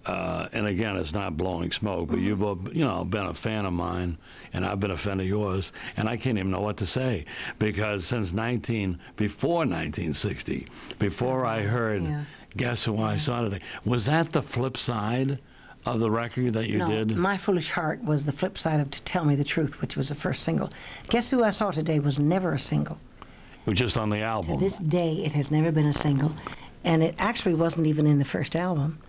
and again, it's not blowing smoke, but you've been a fan of mine, and I've been a fan of yours, and I can't even know what to say, because since before 1960, before I heard Guess Who I Saw Today, was that the flip side of the record that you did? No, My Foolish Heart was the flip side of To Tell Me the Truth, which was the first single. Guess Who I Saw Today was never a single. It was just on the album. To this day, it has never been a single, and it actually wasn't even in the first album.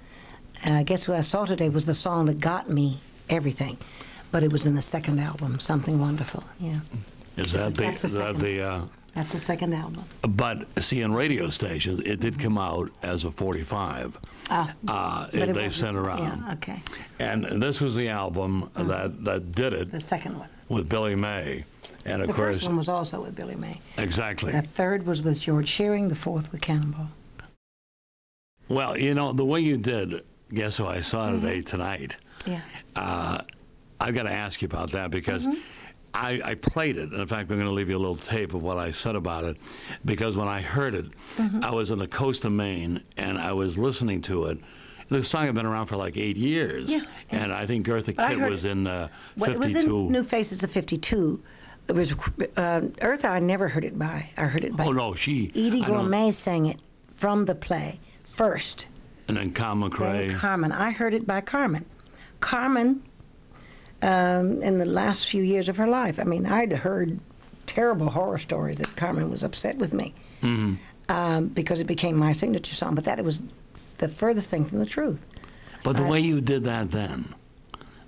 Guess Who I Saw Today was the song that got me everything, but it was in the second album, Something Wonderful. Yeah. That's the second album. But see, in radio stations, it did come out as a 45. They sent around. Yeah, okay. And this was the album that did it. The second one. With Billy May. And of the course, first one was also with Billy May. Exactly. The third was with George Shearing, the fourth with Cannonball. Well, the way you did Guess Who I Saw Today tonight, I've got to ask you about that, because I played it. And in fact, I'm going to leave you a little tape of what I said about it, because when I heard it, I was on the coast of Maine, and I was listening to it. The song had been around for like 8 years, and I think Eartha Kitt was in 52. It was in New Faces of 52. It was Eartha. I never heard it by. I heard it by. Oh no, Edie Gourmet sang it from the play first, and then Carmen McRae. Then Carmen. I heard it by Carmen. Carmen, in the last few years of her life, I mean, I'd heard terrible horror stories that Carmen was upset with me because it became my signature song. But that was the furthest thing from the truth. But the way you did that then,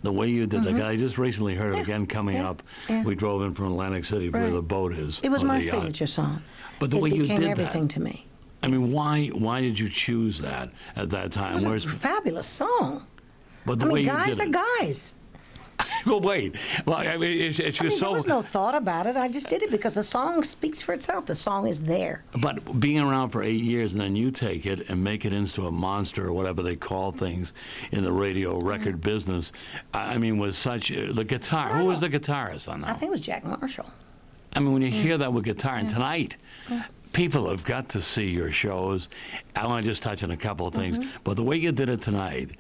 the way you did that, I just recently heard it again coming up. We drove in from Atlantic City where the boat is. It was my signature song. But the way you did that. It became everything to me. I mean, why did you choose that at that time? It was a fabulous song. But the way you guys did are guys. Well, wait. Well, I mean, it's just so. There was no thought about it. I just did it because the song speaks for itself. The song is there. But being around for 8 years, and then you take it and make it into a monster, or whatever they call things in the radio record business. I mean, with such the guitar. Who was the guitarist on that? I think it was Jack Marshall. I mean, when you hear that with guitar, and tonight. People have got to see your shows. I want to just touch on a couple of things, but the way you did it tonight,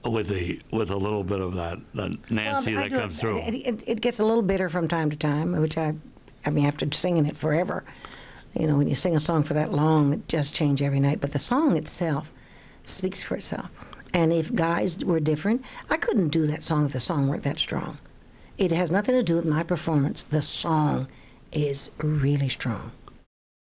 with a little bit of that Nancy that comes through. It gets a little bitter from time to time, which I mean, after singing it forever, when you sing a song for that long, it just changes every night. But the song itself speaks for itself. And if guys were different, I couldn't do that song if the song weren't that strong. It has nothing to do with my performance. The song is really strong.